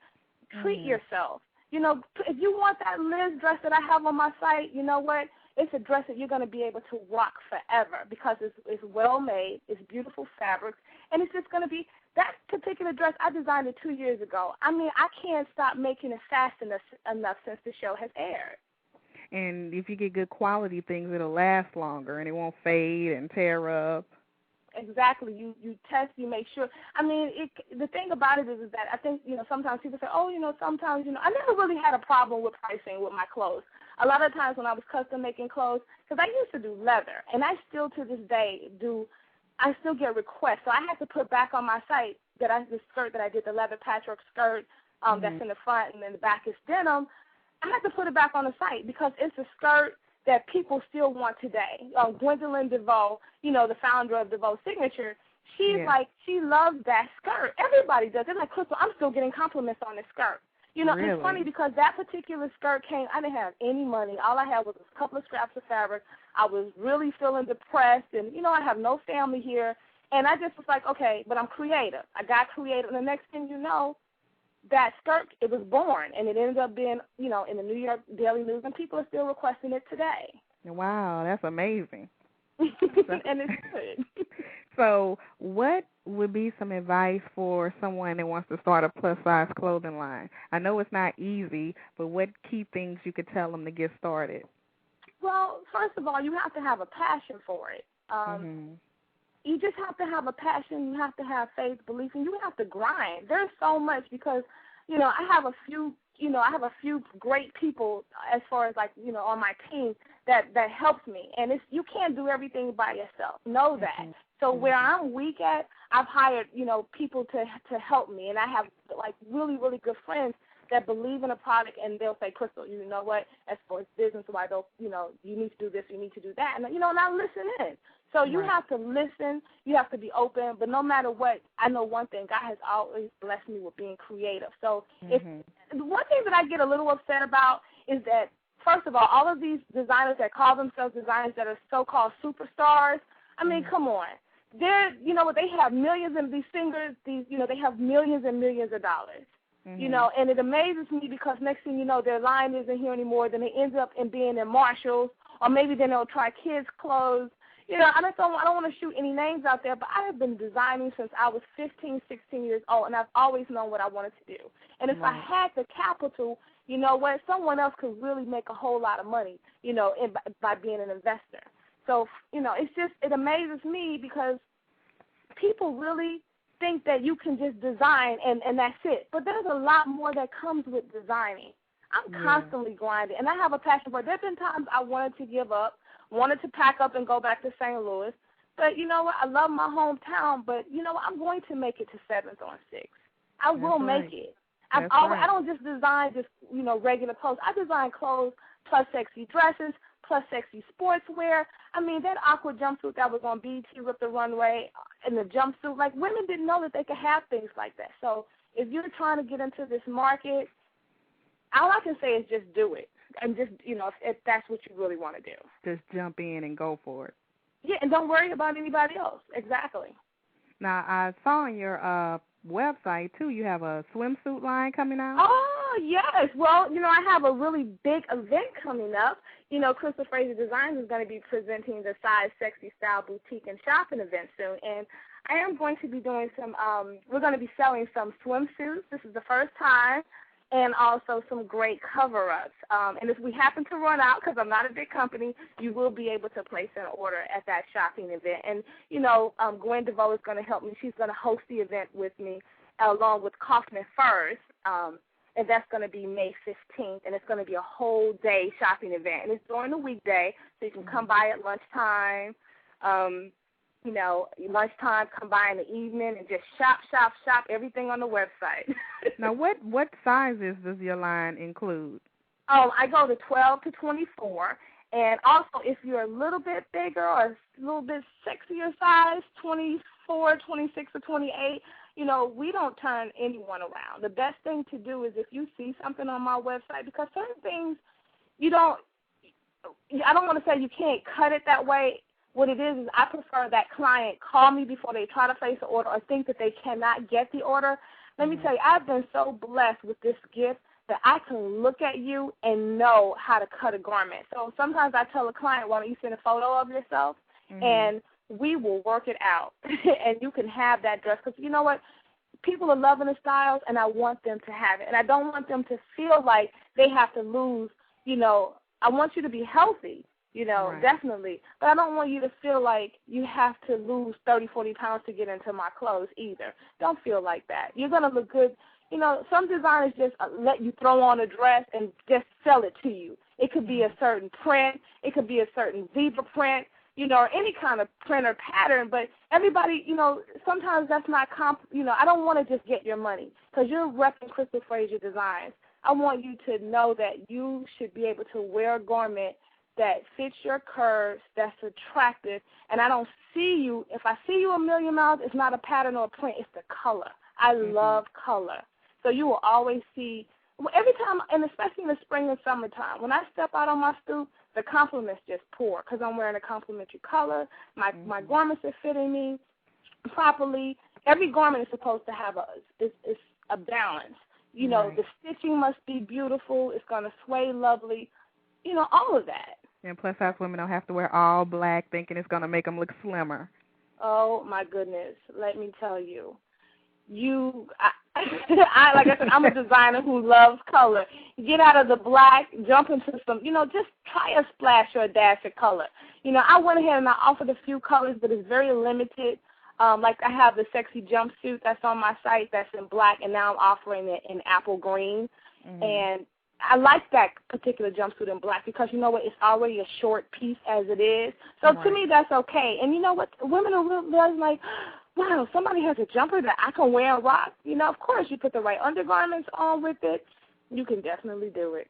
Treat yourself. You know, if you want that Liz dress that I have on my site, you know what? It's a dress that you're going to be able to rock forever because it's well made, it's beautiful fabrics, and it's just going to be that particular dress. I designed it 2 years ago. I mean, I can't stop making it fast enough since the show has aired. And if you get good quality things, it'll last longer and it won't fade and tear up. Exactly. You test, you make sure. I mean, the thing about it is that I think, sometimes people say, oh, sometimes, I never really had a problem with pricing with my clothes. A lot of times when I was custom making clothes, because I used to do leather, and I still to this day I still get requests. So I had to put back on my site the skirt that I did, the leather patchwork skirt that's in the front and then the back is denim. I had to put it back on the site because it's a skirt that people still want today. Gwendolyn DeVoe, the founder of DeVoe Signature, she's like, she loves that skirt. Everybody does. They're like, Qristyl, I'm still getting compliments on this skirt. Really? It's funny because that particular skirt came, I didn't have any money. All I had was a couple of scraps of fabric. I was really feeling depressed, and, I have no family here. And I just was like, okay, but I'm creative. I got creative, and the next thing you know, that skirt, it was born, and it ended up being, in the New York Daily News, and people are still requesting it today. Wow, that's amazing. And it's good. So what would be some advice for someone that wants to start a plus-size clothing line? I know it's not easy, but what key things you could tell them to get started? Well, first of all, you have to have a passion for it. You just have to have a passion. You have to have faith, belief, and you have to grind. There's so much because, I have a few great people as far as on my team that helps me. And you can't do everything by yourself. Know that. So where I'm weak at, I've hired, people to help me. And I have really, really good friends that believe in a product, and they'll say, Qristyl, you know what, as far as business-wise, you need to do this, you need to do that. And, and I listen in. So you have to listen, you have to be open, but no matter what, I know one thing, God has always blessed me with being creative. So if one thing that I get a little upset about is that, first of all of these designers that call themselves designers that are so-called superstars, I mean, come on. They're, they have millions of these singers, they have millions and millions of dollars. And it amazes me because next thing you know, their line isn't here anymore. Then they end up in being in Marshalls, or maybe then they'll try kids' clothes. I don't want to shoot any names out there, but I have been designing since I was 15, 16 years old, and I've always known what I wanted to do. And if I had the capital, someone else could really make a whole lot of money, by being an investor. So, it amazes me because people really think that you can just design and that's it. But there's a lot more that comes with designing. I'm constantly grinding, and I have a passion for it. There have been times I wanted to give up, wanted to pack up and go back to St. Louis. But you know what? I love my hometown, but you know what? I'm going to make it to 7th on 6th. I will make it. I don't just design regular clothes. I design clothes plus sexy dresses, plus sexy sportswear. I mean, that aqua jumpsuit that was on BET Rip the Runway and the jumpsuit, women didn't know that they could have things like that. So if you're trying to get into this market, all I can say is just do it. And just, if that's what you really want to do. Just jump in and go for it. Yeah, and don't worry about anybody else. Exactly. Now, I saw on your website, too, you have a swimsuit line coming out. Oh, yes. Well, I have a really big event coming up. Qristyl Frazier Designs is going to be presenting the Size Sexy Style Boutique and Shopping event soon. And I am going to be doing we're going to be selling some swimsuits. This is the first time. And also some great cover-ups. And if we happen to run out, because I'm not a big company, you will be able to place an order at that shopping event. And, Gwen DeVoe is going to help me. She's going to host the event with me along with Kaufman Furs. And that's going to be May 15th. And it's going to be a whole day shopping event. And it's during the weekday, so you can come by at lunchtime. Lunchtime, come by in the evening and just shop, everything on the website. Now, what sizes does your line include? I go to 12 to 24. And also, if you're a little bit bigger or a little bit sexier size, 24, 26, or 28, we don't turn anyone around. The best thing to do is if you see something on my website, because certain things I don't want to say you can't cut it that way. What it is I prefer that client call me before they try to place an order or think that they cannot get the order. Let me tell you, I've been so blessed with this gift that I can look at you and know how to cut a garment. So sometimes I tell a client, why don't you send a photo of yourself, and we will work it out, and you can have that dress. Because you know what? People are loving the styles, and I want them to have it. And I don't want them to feel like they have to lose, I want you to be healthy, Right. definitely. But I don't want you to feel like you have to lose 30, 40 pounds to get into my clothes either. Don't feel like that. You're going to look good. Some designers just let you throw on a dress and just sell it to you. It could be a certain print. It could be a certain zebra print, or any kind of print or pattern. But everybody, sometimes that's not I don't want to just get your money because you're repping Qristyl Frazier Designs. I want you to know that you should be able to wear a garment that fits your curves, that's attractive, and I don't see you. If I see you a million miles, it's not a pattern or a print, it's the color. I love color. So you will always see, every time, and especially in the spring and summertime, when I step out on my stoop, the compliments just pour because I'm wearing a complementary color. My garments are fitting me properly. Every garment is supposed to have a balance. Right. The stitching must be beautiful. It's going to sway lovely. All of that. And plus, size women don't have to wear all black thinking it's going to make them look slimmer. Oh, my goodness. Let me tell you. Like I said, I'm a designer who loves color. Get out of the black, jump into some, just try a splash or a dash of color. I went ahead and I offered a few colors, but it's very limited. Like I have the sexy jumpsuit that's on my site that's in black, and now I'm offering it in apple green. And I like that particular jumpsuit in black because you know what? It's already a short piece as it is. So to me, that's okay. And you know what? Women are really like, wow, somebody has a jumper that I can wear and rock. Of course, you put the right undergarments on with it. You can definitely do it.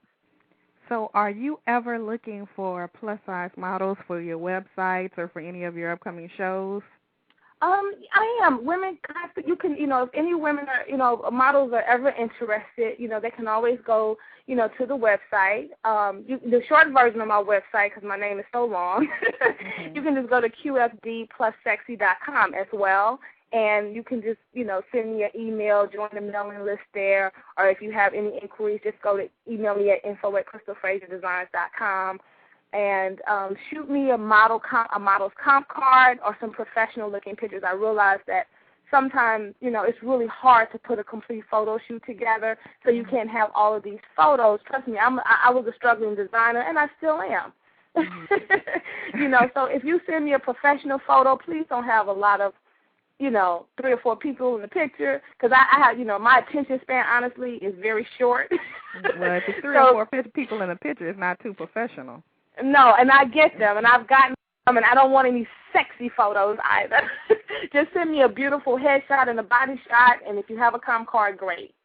So are you ever looking for plus-size models for your websites or for any of your upcoming shows? I am. Women, you can, if any women are, models are ever interested, they can always go, to the website. The short version of my website, because my name is so long, you can just go to qfdplussexy.com as well. And you can just, send me an email, join the mailing list there, or if you have any inquiries, just email me at info@QrystylFrazierDesigns.com. And shoot me a model's comp card or some professional-looking pictures. I realize that sometimes, it's really hard to put a complete photo shoot together, so you can't have all of these photos. Trust me, I was a struggling designer, and I still am. So if you send me a professional photo, please don't have a lot of, 3 or 4 people in the picture, because I have, my attention span, honestly, is very short. Well, if it's 3 or 4 people in the picture, it's not too professional. No, and I get them, and I've gotten them, and I don't want any sexy photos either. Just send me a beautiful headshot and a body shot, and if you have a comp card, great.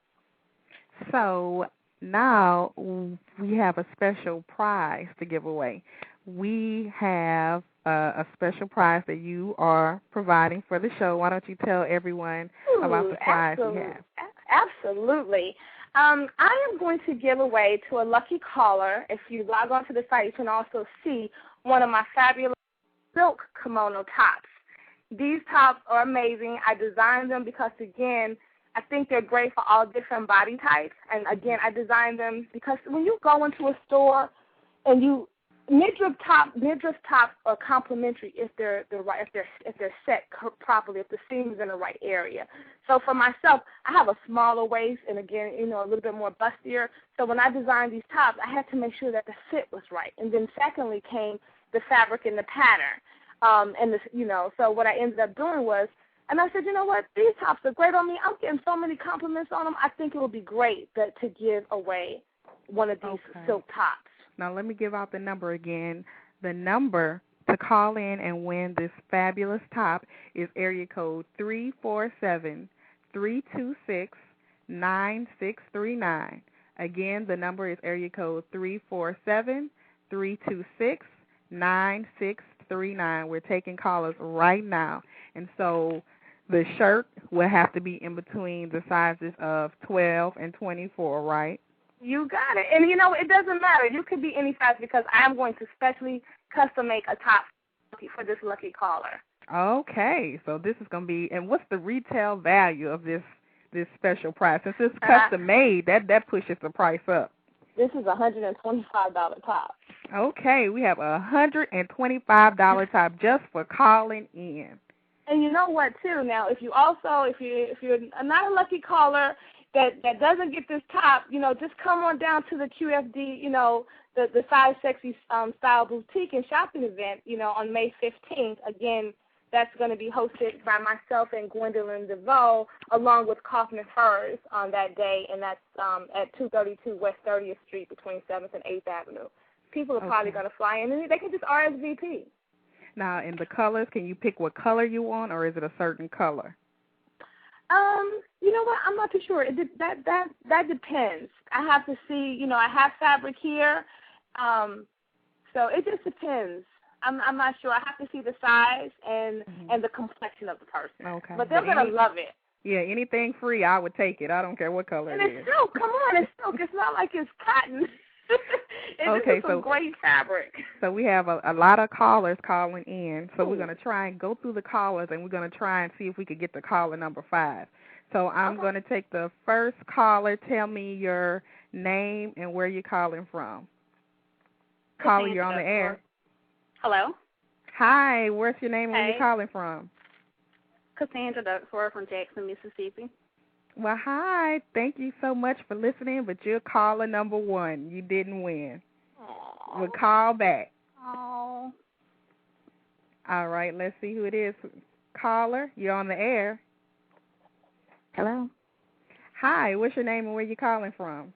So now we have a special prize to give away. We have a special prize that you are providing for the show. Why don't you tell everyone about the prize you have? Absolutely. I am going to give away to a lucky caller. If you log on to the site, you can also see one of my fabulous silk kimono tops. These tops are amazing. I designed them because, again, I think they're great for all different body types. And, again, I designed them because when you go into a store and midriff tops are complimentary if they're set properly, if the seam is in the right area. So for myself, I have a smaller waist and again, a little bit more bustier. So when I designed these tops, I had to make sure that the fit was right. And then secondly came the fabric and the pattern. So what I ended up doing was, and I said, you know what, these tops are great on me. I'm getting so many compliments on them. I think it would be great to give away one of these silk tops. Now, let me give out the number again. The number to call in and win this fabulous top is area code 347-326-9639. Again, the number is area code 347-326-9639. We're taking callers right now. And so the shirt will have to be in between the sizes of 12 and 24, right? You got it. And, it doesn't matter. You could be any size because I'm going to specially custom make a top for this lucky caller. Okay. So this is going to be, and what's the retail value of this special price? Since it's custom made, that pushes the price up. This is a $125 top. Okay. We have a $125 top just for calling in. And you know what, too? Now, if you're not a lucky caller, that doesn't get this top, just come on down to the QFD, the Size Sexy Style Boutique and Shopping event, on May 15th. Again, that's going to be hosted by myself and Gwendolyn DeVoe, along with Kaufman Furs on that day, and that's at 232 West 30th Street between 7th and 8th Avenue. People are probably going to fly in, and they can just RSVP. Now, in the colors, can you pick what color you want, or is it a certain color? You know what? I'm not too sure. That depends. I have to see. I have fabric here, so it just depends. I'm not sure. I have to see the size and the complexion of the person. Okay. But they're gonna love it. Yeah, anything free, I would take it. I don't care what color and it is. It's silk. Come on, it's silk. It's not like it's cotton. It's some great fabric. So we have a lot of callers calling in. So we're going to try and go through the callers, and we're going to try and see if we could get to caller number 5. So I'm going to take the first caller. Tell me your name and where you're calling from. Caller, you're on the air. Hello. Hi, what's your name and where you're calling from? Cassandra Duxworth from Jackson, Mississippi. Well, hi. Thank you so much for listening, but you're caller number 1. You didn't win. Aww. We'll call back. Oh. All right, let's see who it is. Caller, you're on the air. Hello. Hi, what's your name and where you calling from?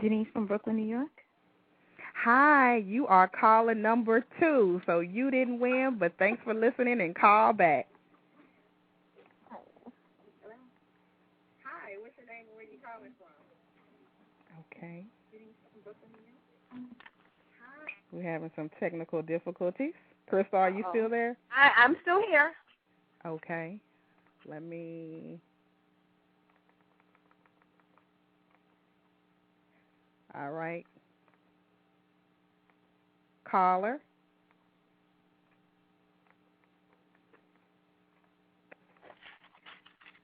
Denise from Brooklyn, New York. Hi, you are caller number 2, so you didn't win, but thanks for listening and call back. Hi, what's your name and where you calling from? Okay. We're having some technical difficulties. Qristyl, are you still there? I'm still here. Okay. Let me... All right. Caller.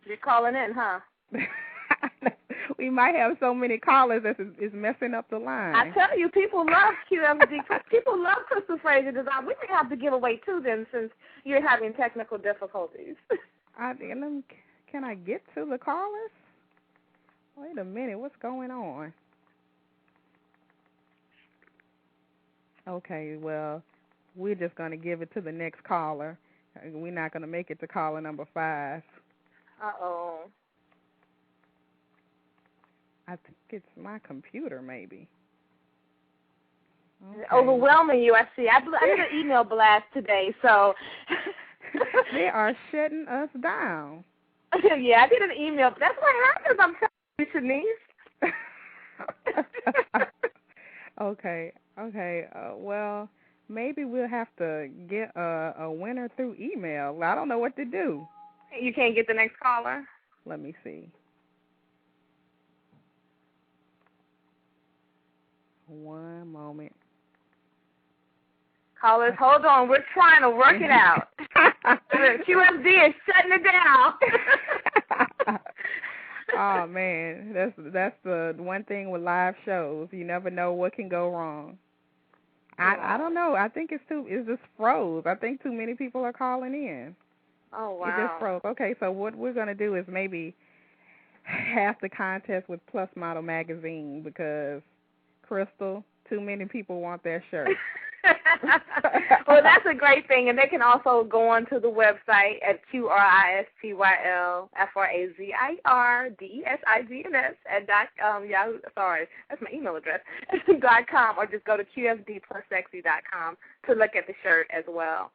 You're calling in, huh? We might have so many callers that is messing up the line. I tell you, people love QFD. People love Qristyl Frazier design. We may have to give away 2 then, since you're having technical difficulties. Can I get to the callers? Wait a minute, what's going on? Okay, well, we're just going to give it to the next caller. We're not going to make it to caller number 5. Uh-oh. I think it's my computer, maybe. Okay. Overwhelming you, I see. I did an email blast today, so. They are shutting us down. Yeah, I did an email. That's what happens. I'm telling you, Shanice. Okay. Well, maybe we'll have to get a winner through email. I don't know what to do. You can't get the next caller? Let me see. One moment. Callers, hold on. We're trying to work it out. QFD is shutting it down. Oh, man. That's the one thing with live shows. You never know what can go wrong. I don't know. I think it's just froze. I think too many people are calling in. Oh, wow. It just froze. Okay, so what we're going to do is maybe have the contest with Plus Model Magazine because, Qristyl, too many people want their shirt. Well, that's a great thing, and they can also go on to the website at QristylFrazierDesIGNS at Yahoo. Sorry, that's my email address. .com, or just go to QFDplussexy.com to look at the shirt as well.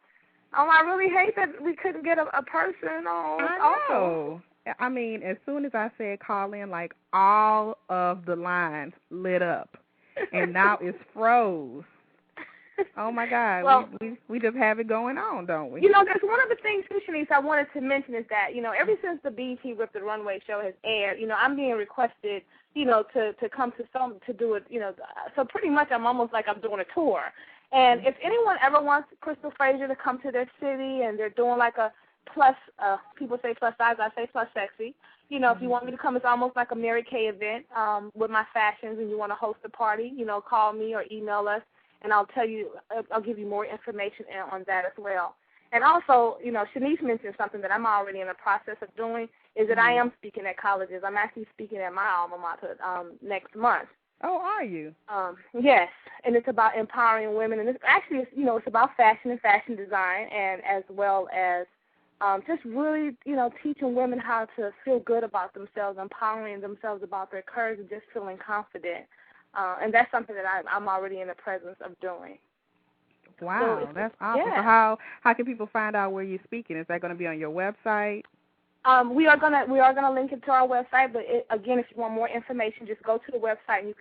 Oh, I really hate that we couldn't get a person. Oh, I know. I mean, as soon as I said call in, like all of the lines lit up, and now it's froze. Oh, my God. Well, we just have it going on, don't we? You know, there's one of the things, too, Shanice, I wanted to mention is that, ever since the BET Whip the Runway show has aired, I'm being requested, to come to do it, so pretty much I'm almost like I'm doing a tour. And if anyone ever wants Qristyl Frazier to come to their city and they're doing like a plus, people say plus size, I say plus sexy. If you want me to come, it's almost like a Mary Kay event with my fashions and you want to host a party, call me or email us. And I'll give you more information on that as well. And also, Shanice mentioned something that I'm already in the process of doing, is that I am speaking at colleges. I'm actually speaking at my alma mater next month. Oh, are you? Yes, and it's about empowering women, and it's actually, it's about fashion and fashion design, and as well as just really, teaching women how to feel good about themselves, empowering themselves about their courage, and just feeling confident. And that's something that I'm already in the presence of doing. Wow, so that's awesome. Yeah. So how can people find out where you're speaking? Is that going to be on your website? We are gonna link it to our website, but again, if you want more information, just go to the website and you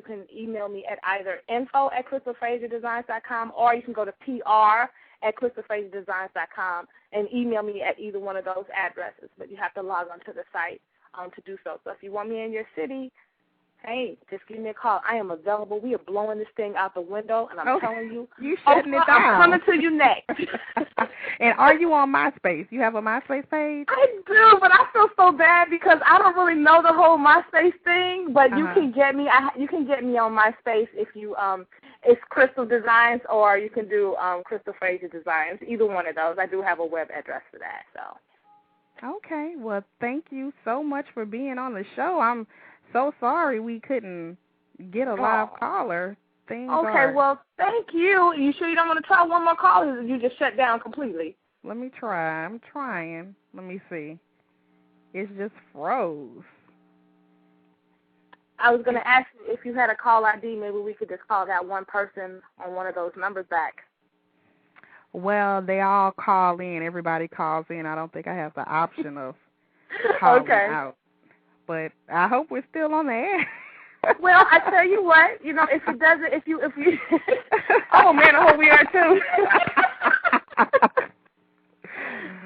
can email me at either info@QrystylFrazierDesigns.com, or you can go to PR@QrystylFrazierDesigns.com and email me at either one of those addresses. But you have to log on to the site to do so. So if you want me in your city, hey, just give me a call. I am available. We are blowing this thing out the window, and I'm telling you, you shutting it down. I'm coming to you next. And are you on MySpace? You have a MySpace page? I do, but I feel so bad because I don't really know the whole MySpace thing. But you can get me. You can get me on MySpace if you it's Qristyl Designs, or you can do Qristyl Frazier Designs. Either one of those. I do have a web address for that. So. Okay. Well, thank you so much for being on the show. I'm so sorry we couldn't get a live caller. Well, thank you. You sure you don't want to try one more call, or you just shut down completely? Let me try. I'm trying. Let me see. It's just froze. I was going to ask you if you had a call ID, maybe we could just call that one person on one of those numbers back. Well, they all call in. Everybody calls in. I don't think I have the option of calling out. But I hope we're still on the air. Well, I tell you what, if it doesn't, if you, oh man, I hope we are too.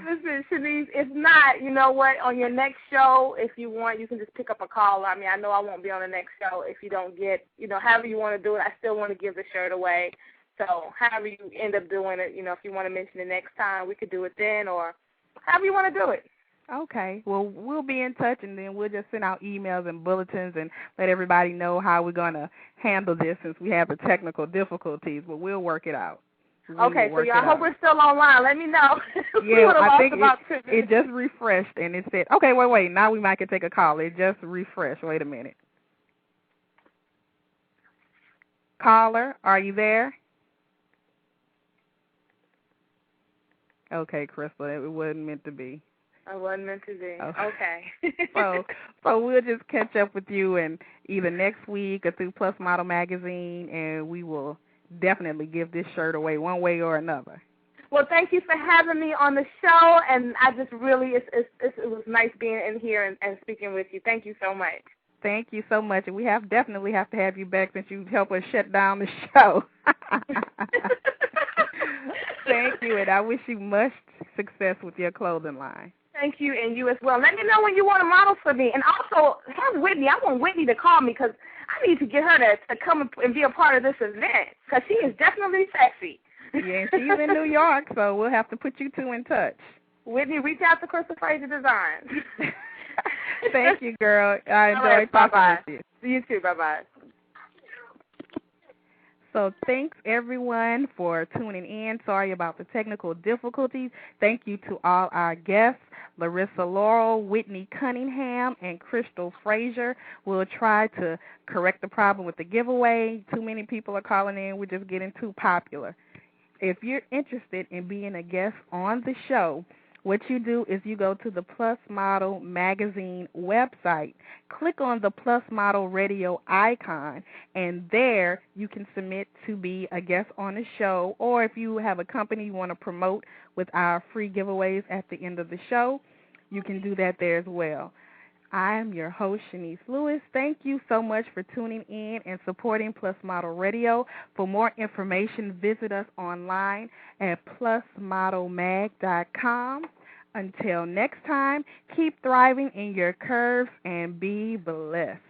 Listen, Shanice, if not, you know what, on your next show, if you want, you can just pick up a call. I mean, I know I won't be on the next show if you don't get, however you want to do it. I still want to give the shirt away. So however you end up doing it, if you want to mention it next time, we could do it then, or however you want to do it. Okay. Well, we'll be in touch, and then we'll just send out emails and bulletins and let everybody know how we're going to handle this since we have the technical difficulties, but we'll work it out. Okay, so y'all hope we're still online. Let me know. Yeah, I think it just refreshed, and it said, okay, wait, now we might could take a call. It just refreshed. Wait a minute. Caller, are you there? Okay, Qristyl, it wasn't meant to be. I wasn't meant to be. Okay. So we'll just catch up with you and either next week or through Plus Model Magazine, and we will definitely give this shirt away one way or another. Well, thank you for having me on the show, and I just really, it was nice being in here and speaking with you. Thank you so much. Thank you so much, and we definitely have to have you back since you helped us shut down the show. Thank you, and I wish you much success with your clothing line. Thank you, and you as well. Let me know when you want to model for me. And also, have Whitney. I want Whitney to call me because I need to get her to come and be a part of this event because she is definitely sexy. Yeah, she's in New York, so we'll have to put you two in touch. Whitney, reach out to Qristyl Frazier Designs. Thank you, girl. I enjoyed talking with you. You too. Bye-bye. So thanks, everyone, for tuning in. Sorry about the technical difficulties. Thank you to all our guests, Larissa, Laurel, Whitney, Cunningham, and Qristyl Frazier. We'll try to correct the problem with the giveaway. Too many people are calling in. We're just getting too popular. If you're interested in being a guest on the show, what you do is you go to the Plus Model Magazine website, click on the Plus Model Radio icon, and there you can submit to be a guest on the show, or if you have a company you want to promote with our free giveaways at the end of the show, you can do that there as well. I am your host, Shanice Lewis. Thank you so much for tuning in and supporting Plus Model Radio. For more information, visit us online at plusmodelmag.com. Until next time, keep thriving in your curves and be blessed.